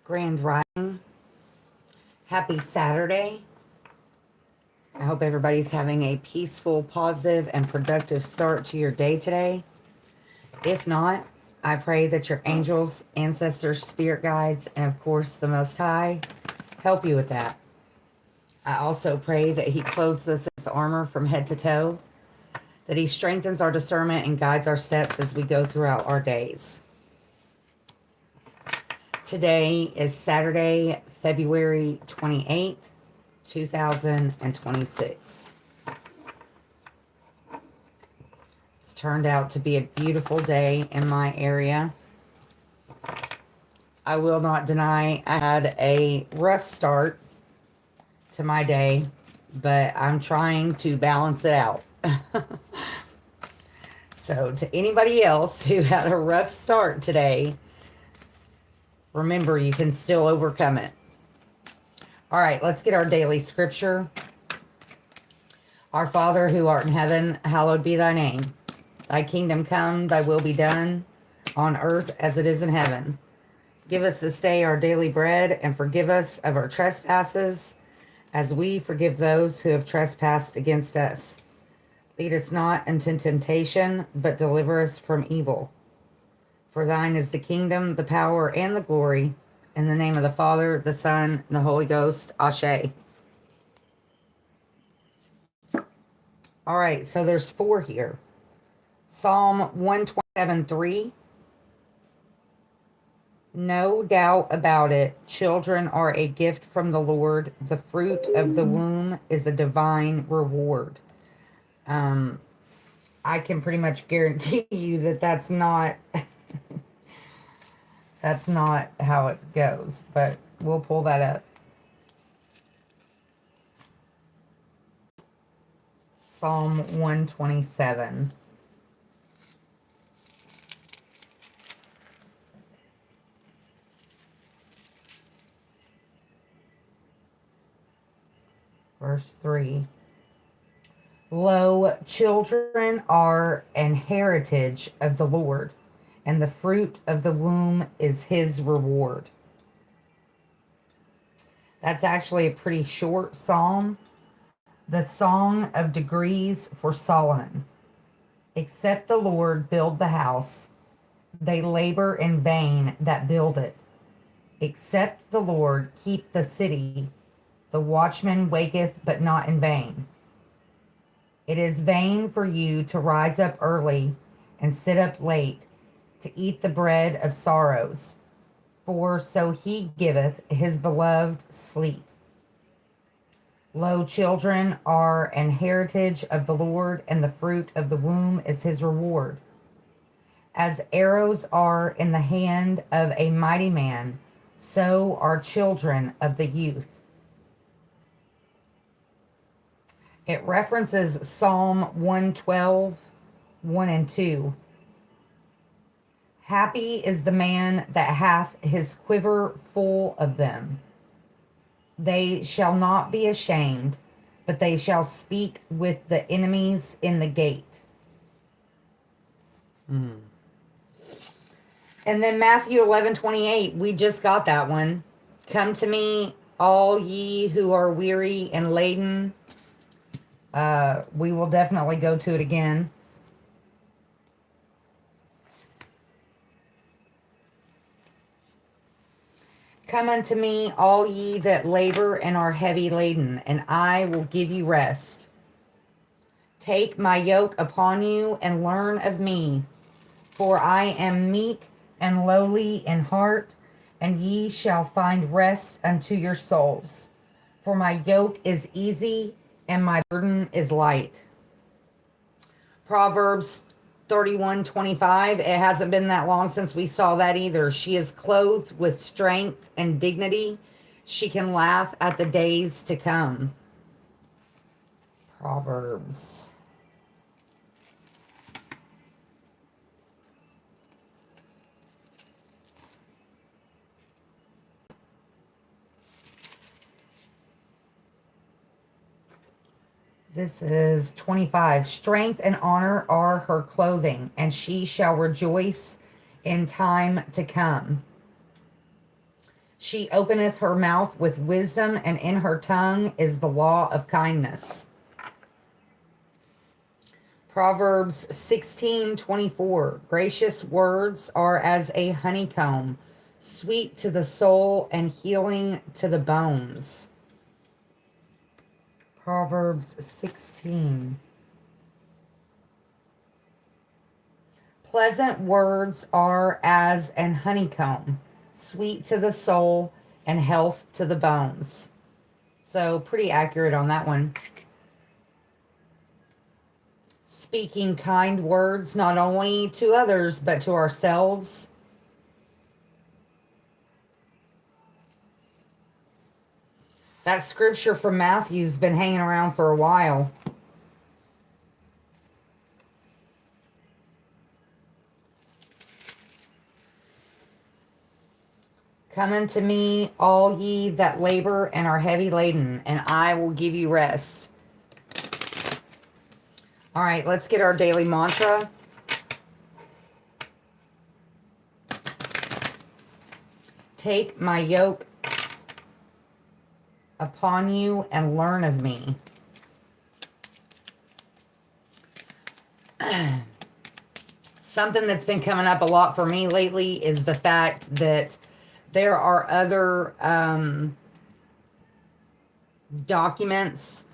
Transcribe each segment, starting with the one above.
Grand Rising. Happy Saturday. I hope everybody's having a peaceful, positive, and productive start to your day today. If not, I pray that your angels, ancestors, spirit guides, and of course the Most High help you with that. I also pray that He clothes us in His armor from head to toe, that He strengthens our discernment and guides our steps as we go throughout our days. Today is Saturday, February 28th, 2026. It's turned out to be a beautiful day in my area. I will not deny I had a rough start to my day, but I'm trying to balance it out. So to anybody else who had a rough start today, remember you can still overcome it. All right, let's get our daily scripture. Our Father who art in heaven, hallowed be thy name. Thy kingdom come, thy will be done, on earth as it is in heaven. Give us this day our daily bread, and forgive us of our trespasses, as we forgive those who have trespassed against us. Lead us not into temptation, but deliver us from evil. For thine is the kingdom, the power, and the glory. In the name of the Father, the Son, and the Holy Ghost. Ashe. All right, so there's 4 here. Psalm 127:3. No doubt about it, children are a gift from the Lord. The fruit of the womb is a divine reward. I can pretty much guarantee you that that's not that's not how it goes, but we'll pull that up. Psalm 127. Verse 3. Lo, children are an heritage of the Lord, and the fruit of the womb is his reward. That's actually a pretty short psalm. The Song of Degrees for Solomon. Except the Lord build the house, they labor in vain that build it. Except the Lord keep the city, the watchman waketh, but not in vain. It is vain for you to rise up early and sit up late, to eat the bread of sorrows, for so he giveth his beloved sleep. Lo, children are an heritage of the Lord, and the fruit of the womb is his reward. As arrows are in the hand of a mighty man, so are children of the youth. It references Psalm 112, 1 and 2. Happy is the man that hath his quiver full of them. They shall not be ashamed, but they shall speak with the enemies in the gate. And then Matthew 11:28, we just got that one. Come to me, all ye who are weary and laden. We will definitely go to it again. Come unto me, all ye that labor and are heavy laden, and I will give you rest. Take my yoke upon you and learn of me, for I am meek and lowly in heart, and ye shall find rest unto your souls. For my yoke is easy and my burden is light. Proverbs 31:25. It hasn't been that long since we saw that either. She is clothed with strength and dignity. She can laugh at the days to come. Proverbs. This is 25. Strength and honor are her clothing, and she shall rejoice in time to come. She openeth her mouth with wisdom, and in her tongue is the law of kindness. Proverbs 16:24. Gracious words are as a honeycomb, sweet to the soul and healing to the bones. Proverbs 16. Pleasant words are as an honeycomb, sweet to the soul and health to the bones. So pretty accurate on that one. Speaking kind words not only to others but to ourselves. That scripture from Matthew's been hanging around for a while. Come unto me, all ye that labor and are heavy laden, and I will give you rest. All right, let's get our daily mantra. Take my yoke upon you and learn of me. Something that's been coming up a lot for me lately is the fact that there are other documents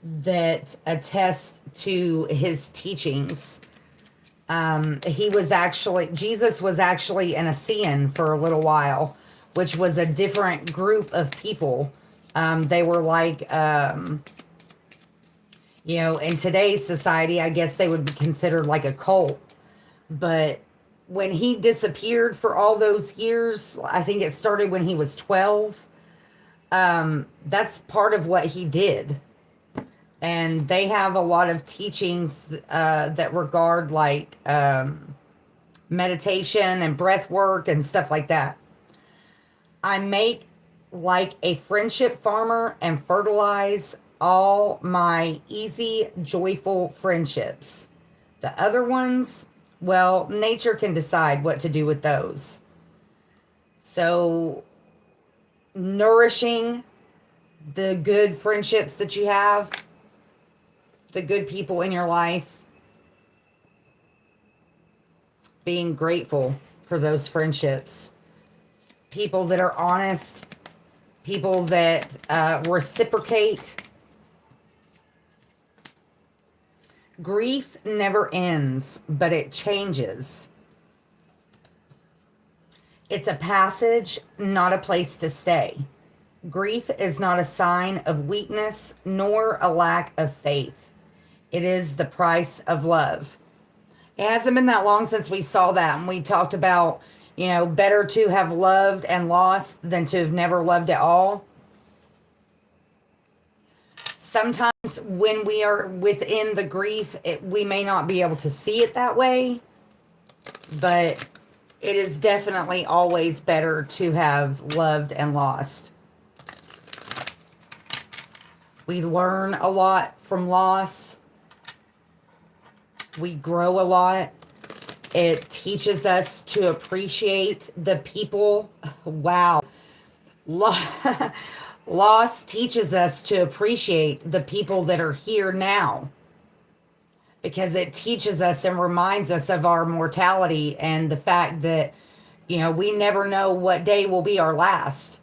that attest to his teachings. Jesus was actually an Essenes for a little while, which was a different group of people. They were like, in today's society, I guess they would be considered like a cult. But when he disappeared for all those years, I think it started when he was 12. That's part of what he did. And they have a lot of teachings that regard like meditation and breath work and stuff like that. I make like a friendship farmer and fertilize all my easy, joyful friendships. The other ones, well, nature can decide what to do with those. So, nourishing the good friendships that you have, the good people in your life, being grateful for those friendships, people that are honest, people that reciprocate. Grief never ends, but it changes. It's a passage, not a place to stay. Grief is not a sign of weakness nor a lack of faith. It is the price of love. It hasn't been that long since we saw that, and we talked about, better to have loved and lost than to have never loved at all. Sometimes when we are within the grief, we may not be able to see it that way, but it is definitely always better to have loved and lost. We learn a lot from loss. We grow a lot. It teaches us to appreciate the people. Wow. Loss teaches us to appreciate the people that are here now, because it teaches us and reminds us of our mortality and the fact that, we never know what day will be our last.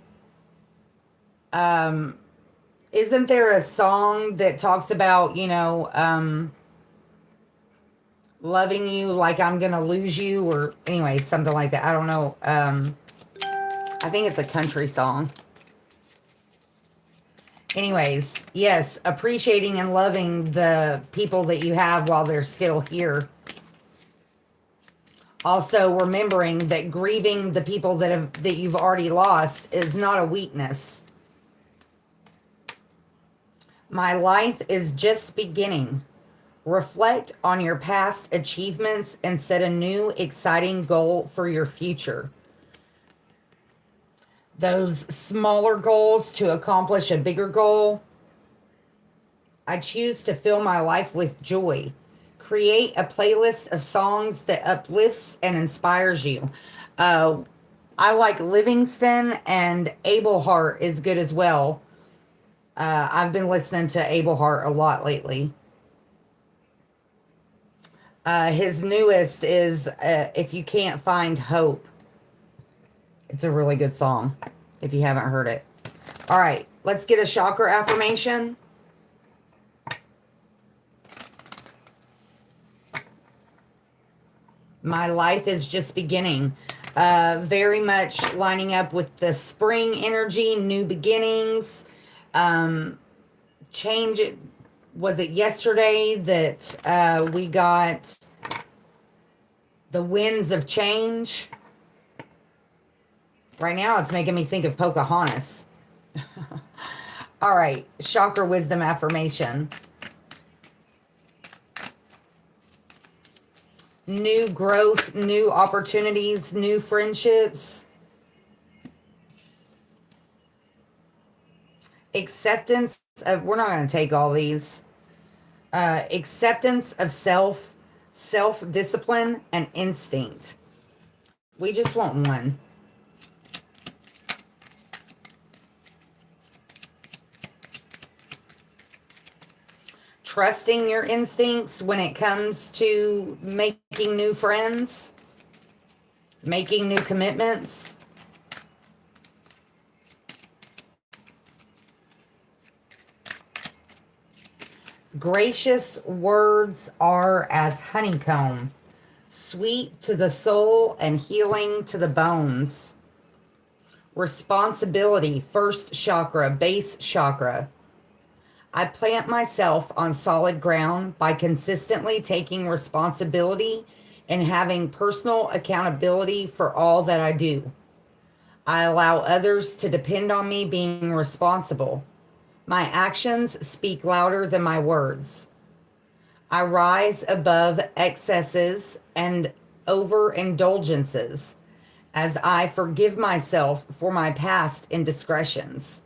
Isn't there a song that talks about, loving you like I'm going to lose you, or anyway, something like that. I don't know. I think it's a country song. Anyways, yes, appreciating and loving the people that you have while they're still here. Also remembering that grieving the people that you've already lost is not a weakness. My life is just beginning. Reflect on your past achievements and set a new, exciting goal for your future. Those smaller goals to accomplish a bigger goal. I choose to fill my life with joy. Create a playlist of songs that uplifts and inspires you. I like Livingston, and Abel Hart is good as well. I've been listening to Abel Hart a lot lately. His newest is If You Can't Find Hope. It's a really good song if you haven't heard it. All right, let's get a chakra affirmation. My life is just beginning. Very much lining up with the spring energy, new beginnings. Change. Was it yesterday that we got the winds of change? Right now, it's making me think of Pocahontas. All right, chakra wisdom affirmation. New growth, new opportunities, new friendships. Acceptance of, we're not going to take all these. Acceptance of self, self-discipline, and instinct. We just want one. Trusting your instincts when it comes to making new friends, making new commitments. Gracious words are as honeycomb, sweet to the soul and healing to the bones. Responsibility, first chakra, base chakra. I plant myself on solid ground by consistently taking responsibility and having personal accountability for all that I do. I allow others to depend on me being responsible. My actions speak louder than my words. I rise above excesses and overindulgences as I forgive myself for my past indiscretions.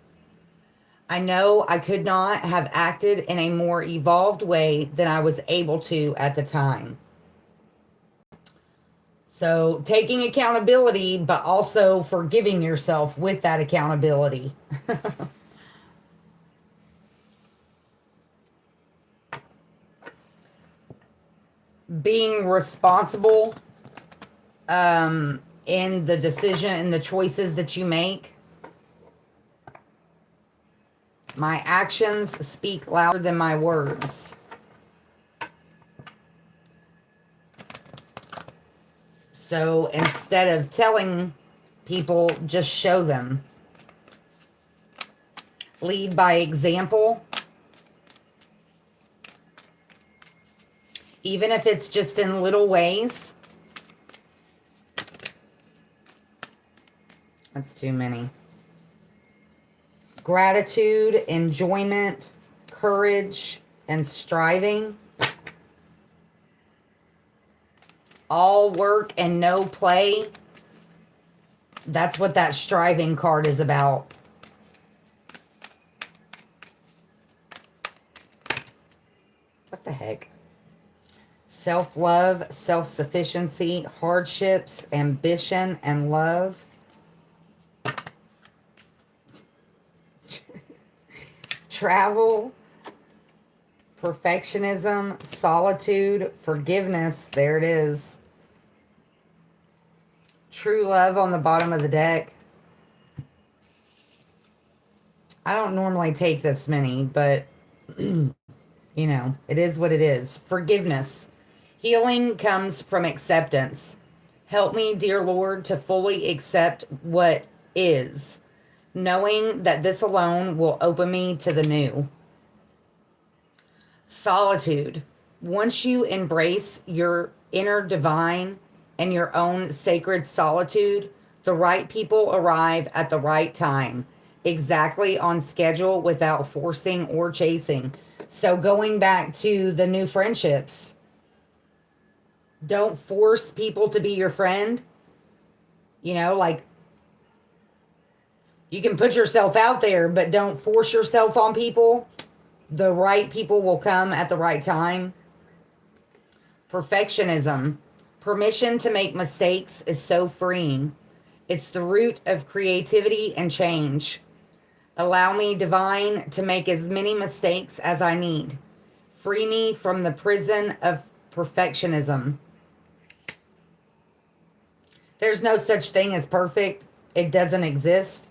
I know I could not have acted in a more evolved way than I was able to at the time. So, taking accountability, but also forgiving yourself with that accountability. Being responsible in the decision and the choices that you make. My actions speak louder than my words. So instead of telling people, just show them. Lead by example. Even if it's just in little ways. That's too many. Gratitude, enjoyment, courage, and striving. All work and no play. That's what that striving card is about. What the heck? Self-love, self-sufficiency, hardships, ambition, and love. Travel, perfectionism, solitude, forgiveness. There it is. True love on the bottom of the deck. I don't normally take this many, but you know, it is what it is. Forgiveness. Healing comes from acceptance. Help me, dear Lord, to fully accept what is, knowing that this alone will open me to the new. Solitude. Once you embrace your inner divine and your own sacred solitude, the right people arrive at the right time, exactly on schedule without forcing or chasing. So going back to the new friendships, don't force people to be your friend. You know, like, you can put yourself out there, but don't force yourself on people. The right people will come at the right time. Perfectionism. Permission to make mistakes is so freeing. It's the root of creativity and change. Allow me, divine, to make as many mistakes as I need. Free me from the prison of perfectionism. There's no such thing as perfect, it doesn't exist.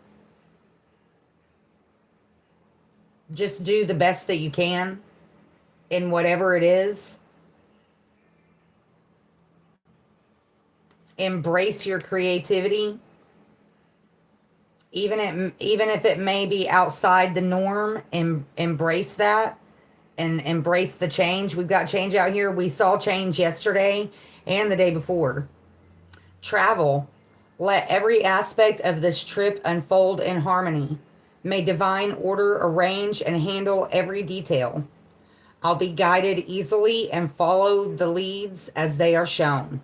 Just do the best that you can in whatever it is. Embrace your creativity, even if it may be outside the norm. Embrace that and embrace the change. We've got change out here. We saw change yesterday and the day before. Travel. Let every aspect of this trip unfold in harmony. May divine order arrange and handle every detail. I'll be guided easily and follow the leads as they are shown.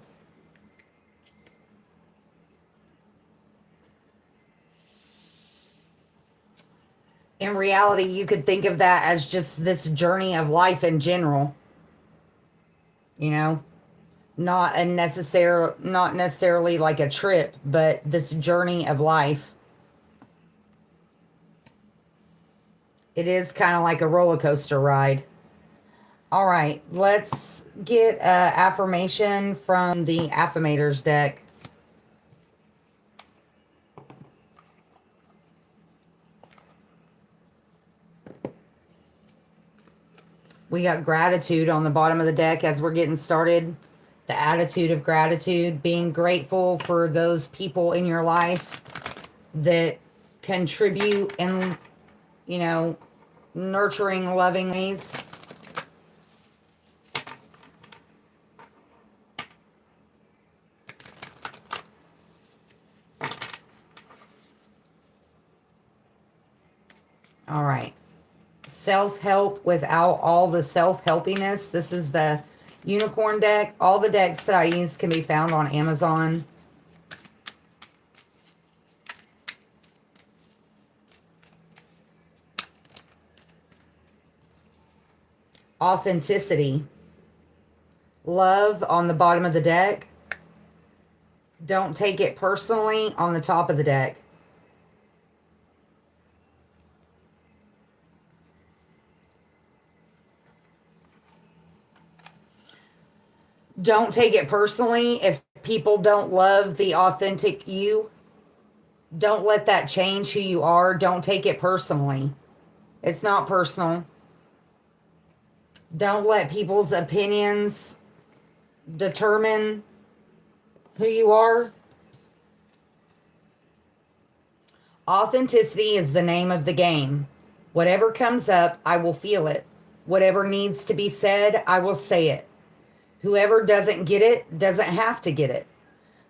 In reality, you could think of that as just this journey of life in general. You know, not necessarily like a trip, but this journey of life. It is kind of like a roller coaster ride. All right, let's get an affirmation from the Affirmators deck. We got gratitude on the bottom of the deck as we're getting started. The attitude of gratitude, being grateful for those people in your life that contribute in, nurturing, loving ways. All right. Self-help without all the self-helpiness. This is the Unicorn deck. All the decks that I use can be found on Amazon. Authenticity. Love on the bottom of the deck. Don't take it personally on the top of the deck. Don't take it personally if people don't love the authentic you. Don't let that change who you are. Don't take it personally. It's not personal. Don't let people's opinions determine who you are. Authenticity is the name of the game. Whatever comes up, I will feel it. Whatever needs to be said, I will say it. Whoever doesn't get it doesn't have to get it.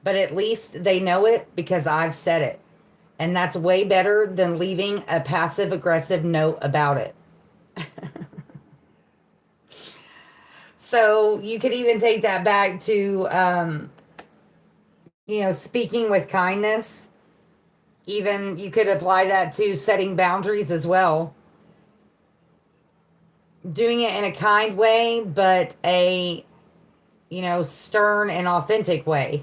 But at least they know it because I've said it. And that's way better than leaving a passive-aggressive note about it. So you could even take that back to, speaking with kindness. Even you could apply that to setting boundaries as well. Doing it in a kind way, but a stern and authentic way.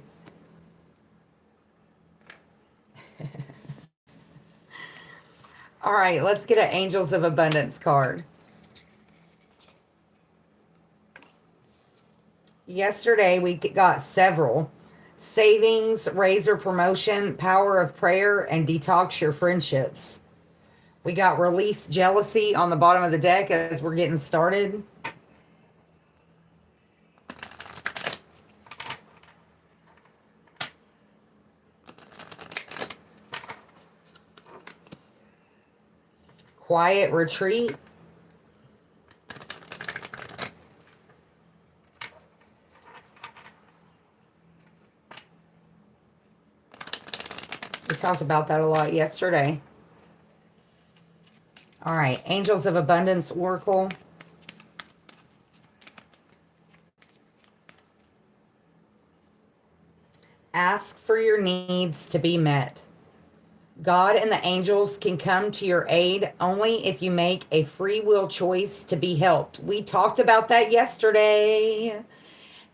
All right, let's get an Angels of Abundance card. Yesterday, we got several. Savings, razor promotion, power of prayer, and detox your friendships. We got release jealousy on the bottom of the deck as we're getting started. Quiet retreat. We talked about that a lot yesterday. All right, Angels of Abundance Oracle. Ask for your needs to be met. God and the angels can come to your aid only if you make a free will choice to be helped. We talked about that yesterday.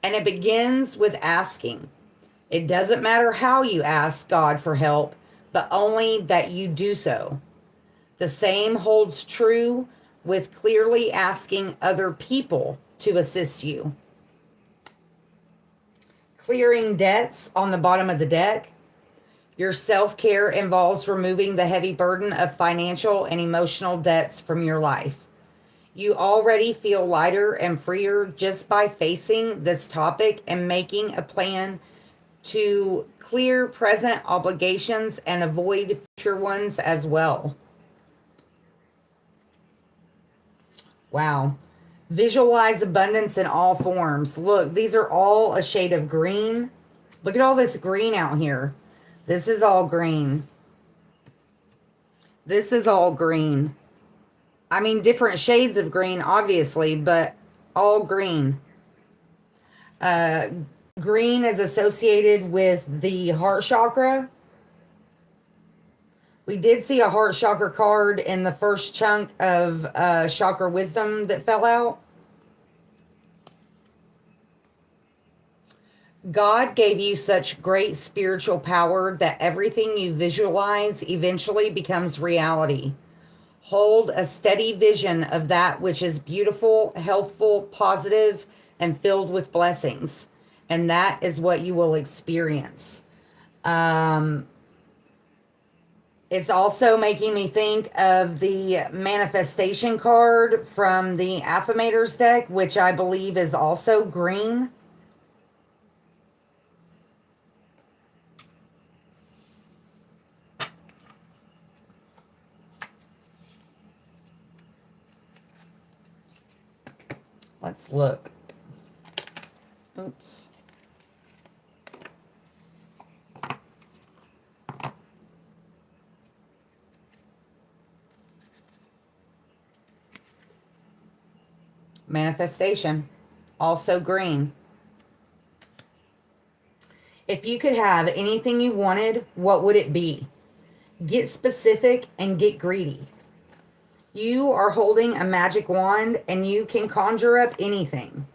And it begins with asking. It doesn't matter how you ask God for help, but only that you do so. The same holds true with clearly asking other people to assist you. Clearing debts on the bottom of the deck. Your self care involves removing the heavy burden of financial and emotional debts from your life. You already feel lighter and freer just by facing this topic and making a plan to clear present obligations and avoid future ones as well. Wow. Visualize abundance in all forms. Look, these are all a shade of green. Look at all this green out here. This is all green. This is all green. I mean, different shades of green, obviously, but all green. Green is associated with the heart chakra. We did see a heart chakra card in the first chunk of chakra wisdom that fell out. God gave you such great spiritual power that everything you visualize eventually becomes reality. Hold a steady vision of that which is beautiful, healthful, positive, and filled with blessings. And that is what you will experience. It's also making me think of the manifestation card from the Affirmators deck, which I believe is also green. Let's look. Oops. Manifestation, also green. If you could have anything you wanted, what would it be? Get specific and get greedy. You are holding a magic wand and you can conjure up anything.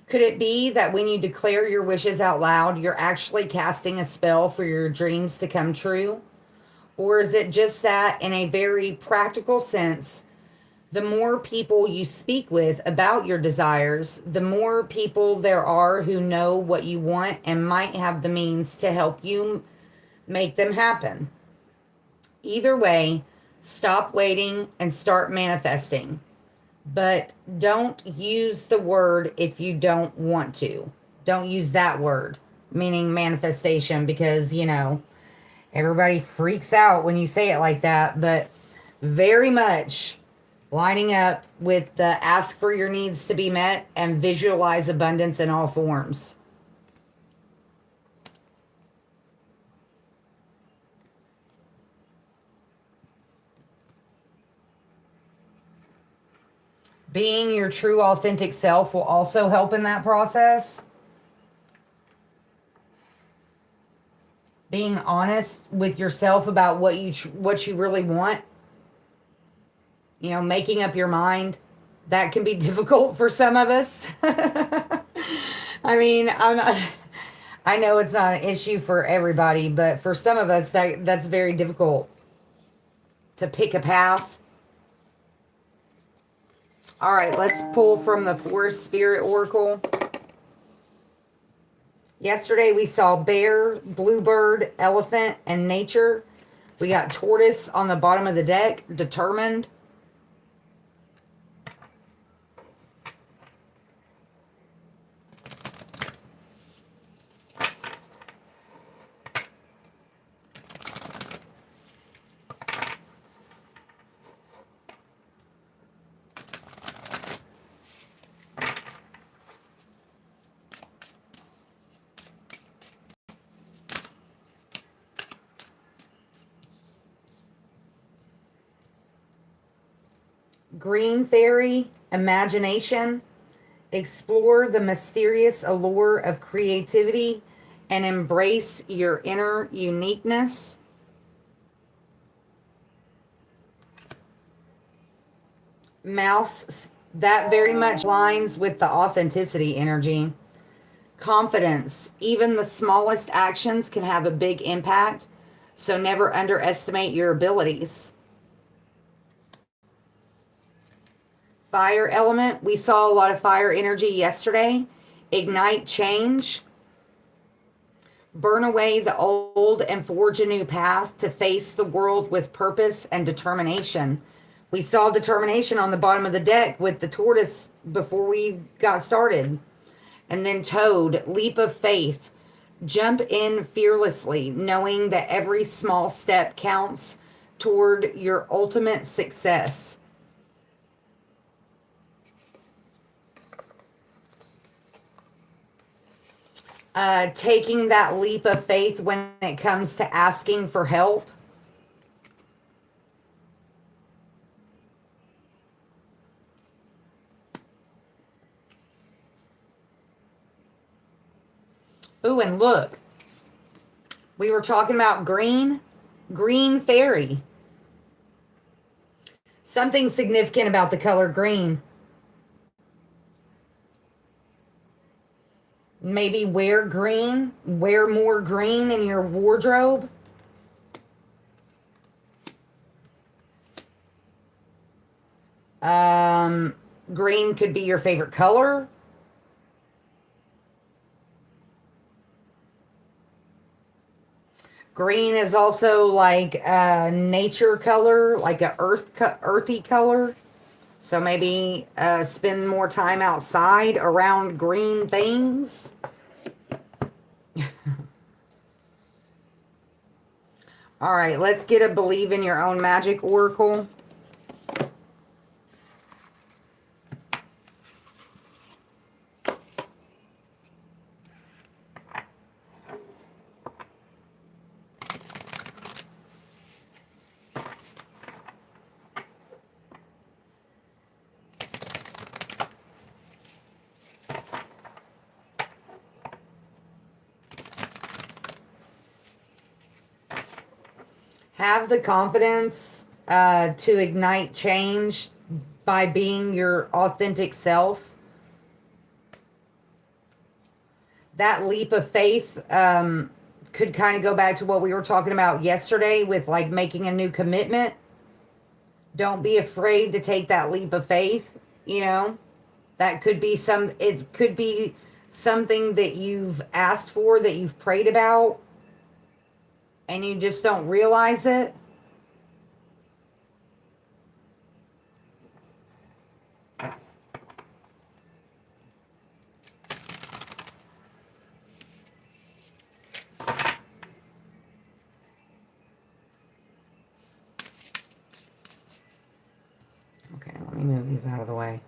Could it be that when you declare your wishes out loud, you're actually casting a spell for your dreams to come true? Or is it just that, in a very practical sense, the more people you speak with about your desires, the more people there are who know what you want and might have the means to help you make them happen? Either way, stop waiting and start manifesting. But don't use the word if you don't want to. Don't use that word, meaning manifestation, because, everybody freaks out when you say it like that. But very much lining up with the ask for your needs to be met and visualize abundance in all forms. Being your true authentic self will also help in that process. Being honest with yourself about what you really want. Making up your mind. That can be difficult for some of us. I mean, I know it's not an issue for everybody, but for some of us that's very difficult to pick a path. All right, let's pull from the Forest Spirit Oracle. Yesterday we saw bear, bluebird, elephant, and nature. We got tortoise on the bottom of the deck, determined. Green fairy, imagination. Explore the mysterious allure of creativity and embrace your inner uniqueness. Mouse That very much aligns with the authenticity energy. Confidence. Even the smallest actions can have a big impact, so never underestimate your abilities. Fire element. We saw a lot of fire energy yesterday. Ignite change. Burn away the old and forge a new path to face the world with purpose and determination. We saw determination on the bottom of the deck with the tortoise before we got started. And then toad, leap of faith. Jump in fearlessly, knowing that every small step counts toward your ultimate success. Taking that leap of faith when it comes to asking for help. Ooh, and look, we were talking about green fairy. Something significant about the color green. Maybe wear more green in your wardrobe. Green could be your favorite color. Green is also like a nature color, like a earthy color. So maybe spend more time outside around green things. All right, let's get a believe in your own magic oracle. Have the confidence to ignite change by being your authentic self. That leap of faith could kind of go back to what we were talking about yesterday with like making a new commitment. Don't be afraid to take that leap of faith, you know. That could be it could be something that you've asked for, that you've prayed about, and you just don't realize it. Okay, let me move these out of the way.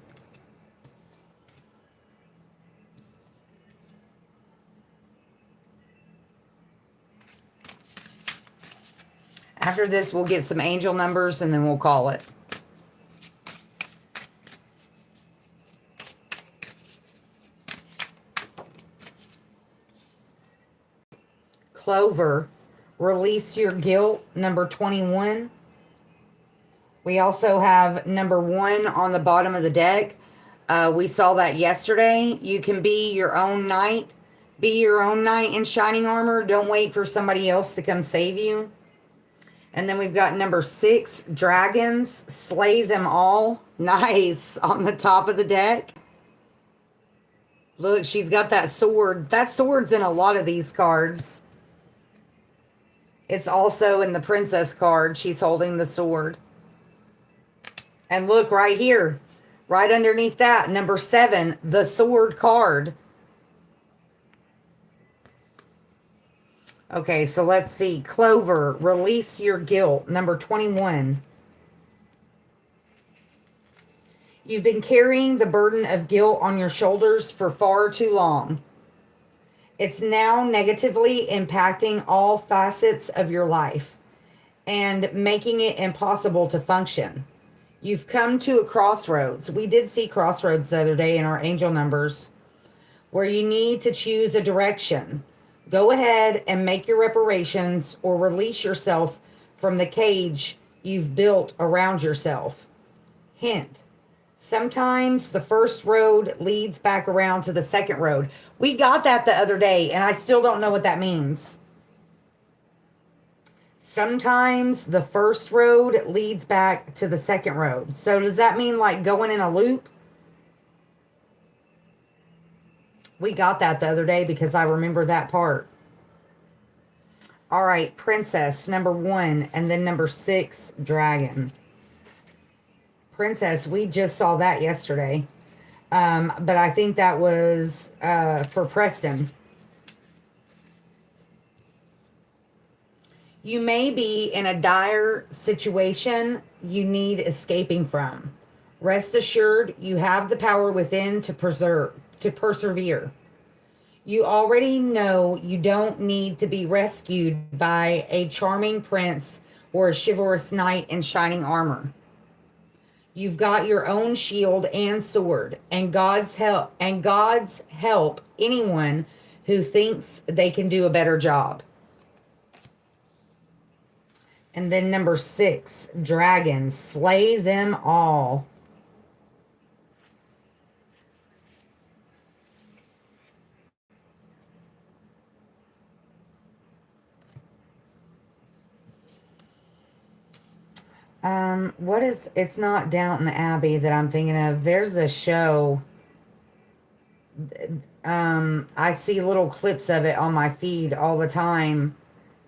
After this, we'll get some angel numbers and then we'll call it. Clover, release your guilt, number 21. We also have number 1 on the bottom of the deck. We saw that yesterday. You can be your own knight. Be your own knight in shining armor. Don't wait for somebody else to come save you. And then we've got number 6, dragons, slay them all. Nice, on the top of the deck. Look, she's got that sword. That sword's in a lot of these cards. It's also in the princess card. She's holding the sword. And look right here, right underneath that, number 7, the sword card. Okay, so let's see. Clover, release your guilt, number 21. You've been carrying the burden of guilt on your shoulders for far too long. It's now negatively impacting all facets of your life and making it impossible to function. You've come to a crossroads. We did see crossroads the other day in our angel numbers, where you need to choose a direction. Go ahead and make your reparations or release yourself from the cage you've built around yourself. Hint, Sometimes the first road leads back around to the second road. We got that the other day, and I still don't know what that means. Sometimes the first road leads back to the second road. So does that mean like going in a loop? We got that the other day because I remember that part. All right, princess, number 1, and then number 6, dragon. Princess, we just saw that yesterday. But I think that was for Preston. You may be in a dire situation you need escaping from. Rest assured, you have the power within to persevere. You already know you don't need to be rescued by a charming prince or a chivalrous knight in shining armor. You've got your own shield and sword, and God's help anyone who thinks they can do a better job. And then number 6, dragons, slay them all. It's not Downton Abbey that I'm thinking of. There's a show. I see little clips of it on my feed all the time,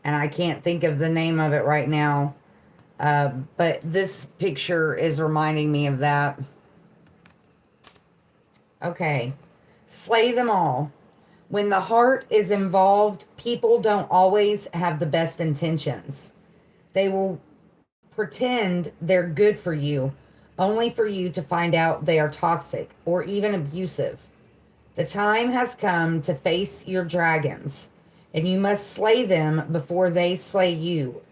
and I can't think of the name of it right now. But this picture is reminding me of that. Okay. Slay them all. When the heart is involved, people don't always have the best intentions. They will pretend they're good for you, only for you to find out they are toxic or even abusive. The time has come to face your dragons, and you must slay them before they slay you.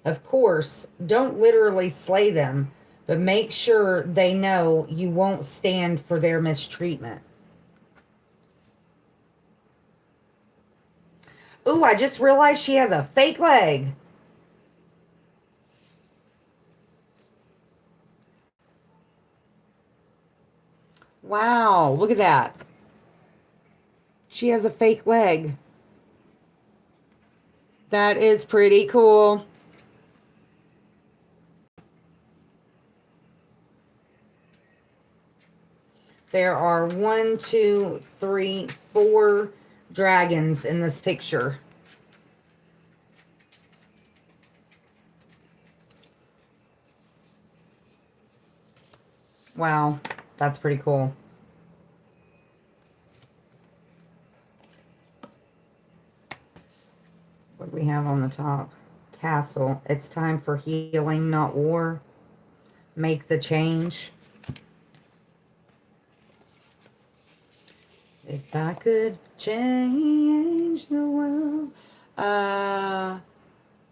Of course, don't literally slay them, but make sure they know you won't stand for their mistreatment. Ooh, I just realized she has a fake leg. Wow, look at that. She has a fake leg. That is pretty cool. There are 1, 2, 3, 4 dragons in this picture. Wow, that's pretty cool. What do we have on the top? Castle. It's time for healing, not war. Make the change. If I could change the world.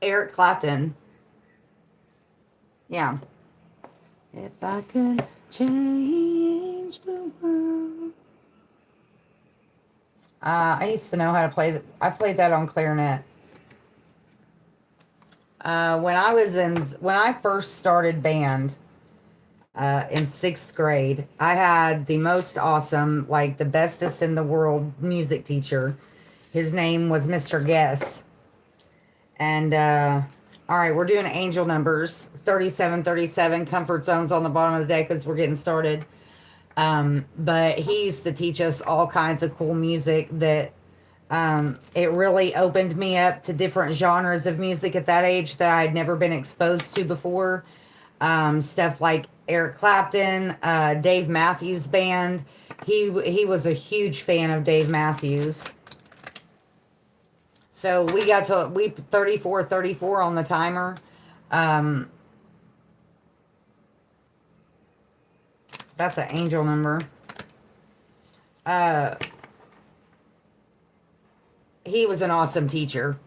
Eric Clapton. Yeah. If I could change the world. I used to know how to play. I played that on clarinet. When I first started band in 6th grade, I had the most awesome, like the bestest in the world music teacher. His name was Mr. Guess. And all right, we're doing angel numbers 3737, comfort zones on the bottom of the deck as we're getting started. But he used to teach us all kinds of cool music that it really opened me up to different genres of music at that age that I had never been exposed to before. Stuff like Eric Clapton, Dave Matthews Band. He was a huge fan of Dave Matthews. So we 34 on the timer. That's an angel number. He was an awesome teacher.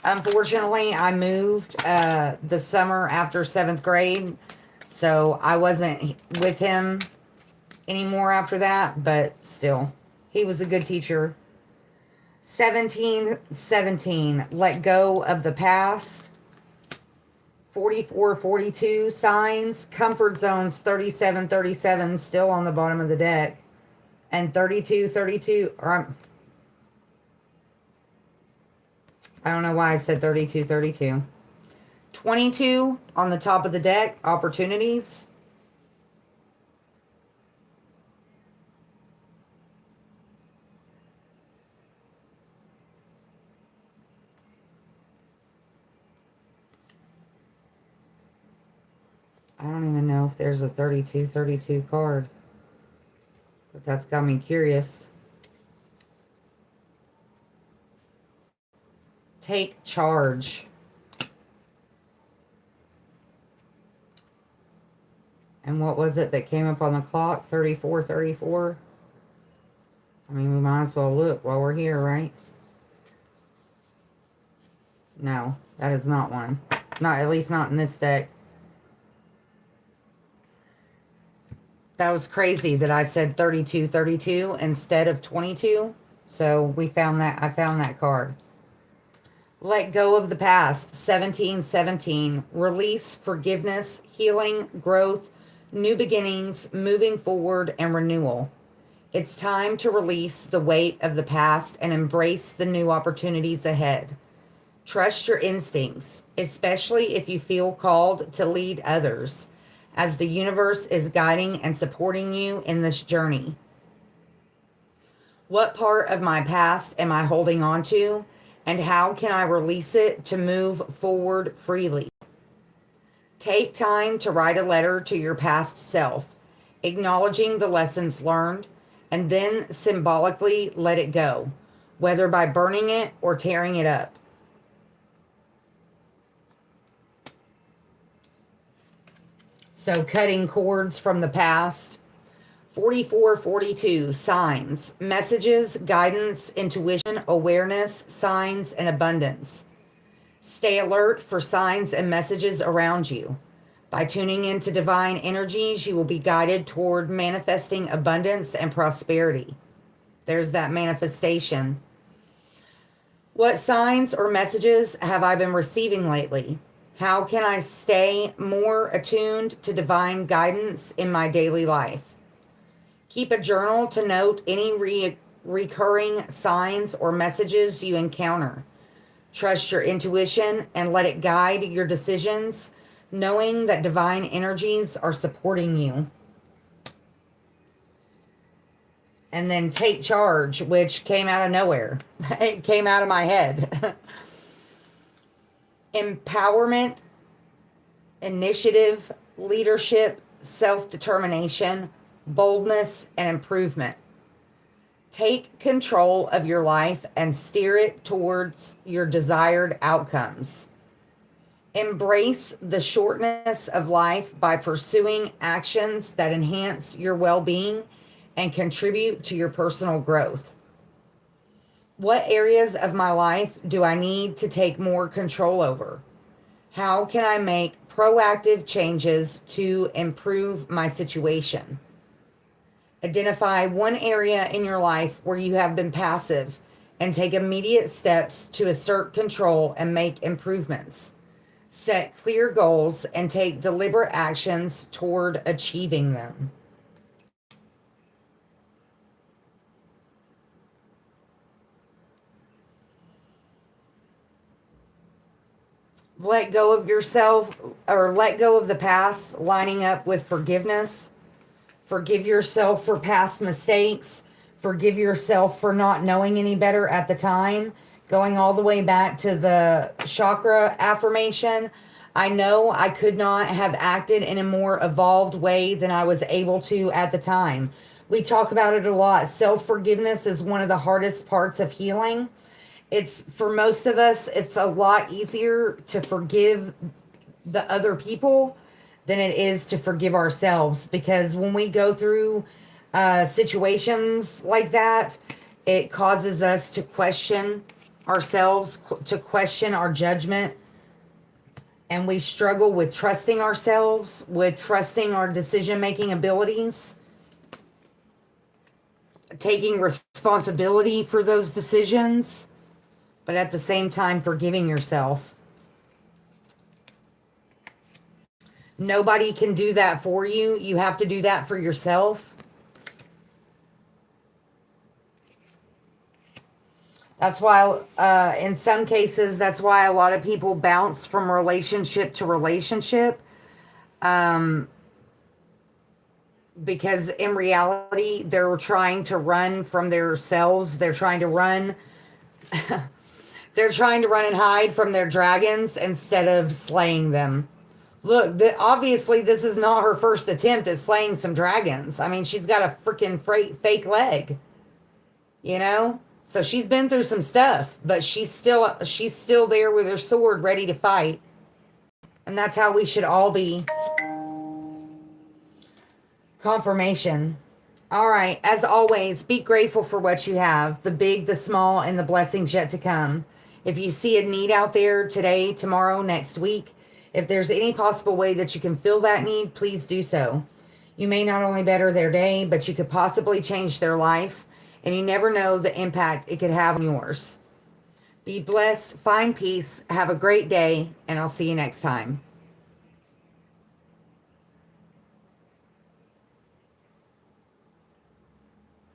Unfortunately, I moved the summer after 7th grade, so I wasn't with him anymore after that, but still, he was a good teacher. 1717, let go of the past. 4442 signs, comfort zones 3737 still on the bottom of the deck. And 3232, I don't know why I said 3232. 22 on the top of the deck, opportunities. I don't even know if there's a 3232 card, but that's got me curious. Take charge. And what was it that came up on the clock? 3434. I mean, we might as well look while we're here, right? No, that is not one. Not, at least not in this deck. That was crazy that I said 3232 instead of 22. So we found that, I found that card. Let go of the past. 1717. Release, forgiveness, healing, growth, new beginnings, moving forward, and renewal. It's time to release the weight of the past and embrace the new opportunities ahead. Trust your instincts, especially if you feel called to lead others, as the universe is guiding and supporting you in this journey. What part of my past am I holding on to, and how can I release it to move forward freely? Take time to write a letter to your past self, acknowledging the lessons learned, and then symbolically let it go, whether by burning it or tearing it up. So cutting cords from the past. 4442, signs, messages, guidance, intuition, awareness, signs, and abundance. Stay alert for signs and messages around you. By tuning into divine energies, you will be guided toward manifesting abundance and prosperity. There's that manifestation. What signs or messages have I been receiving lately? How can I stay more attuned to divine guidance in my daily life? Keep a journal to note any recurring signs or messages you encounter. Trust your intuition and let it guide your decisions, knowing that divine energies are supporting you. And then take charge, which came out of nowhere. It came out of my head. Empowerment, initiative, leadership, self-determination, boldness, and improvement. Take control of your life and steer it towards your desired outcomes. Embrace the shortness of life by pursuing actions that enhance your well-being and contribute to your personal growth. What areas of my life do I need to take more control over? How can I make proactive changes to improve my situation? Identify one area in your life where you have been passive and take immediate steps to assert control and make improvements. Set clear goals and take deliberate actions toward achieving them. Let go of yourself, or let go of the past, lining up with forgiveness. Forgive yourself for past mistakes. Forgive yourself for not knowing any better at the time. Going all the way back to the chakra affirmation, I know I could not have acted in a more evolved way than I was able to at the time. We talk about it a lot. Self-forgiveness is one of the hardest parts of healing. It's, for most of us, it's a lot easier to forgive the other people than it is to forgive ourselves, because when we go through situations like that, it causes us to question ourselves, to question our judgment, and we struggle with trusting ourselves, with trusting our decision-making abilities, taking responsibility for those decisions, but at the same time forgiving yourself. Nobody can do that for you. You have to do that for yourself. That's why, in some cases, that's why a lot of people bounce from relationship to relationship. Um, because in reality, they're trying to run from themselves. They're trying to run and hide from their dragons instead of slaying them. Look, obviously, this is not her first attempt at slaying some dragons. I mean, she's got a freaking fake leg, you know? So she's been through some stuff, but she's still there with her sword ready to fight. And that's how we should all be. Confirmation. All right, as always, be grateful for what you have, the big, the small, and the blessings yet to come. If you see a need out there today, tomorrow, next week, if there's any possible way that you can fill that need, please do so. You may not only better their day, but you could possibly change their life, and you never know the impact it could have on yours. Be blessed, find peace, have a great day, and I'll see you next time.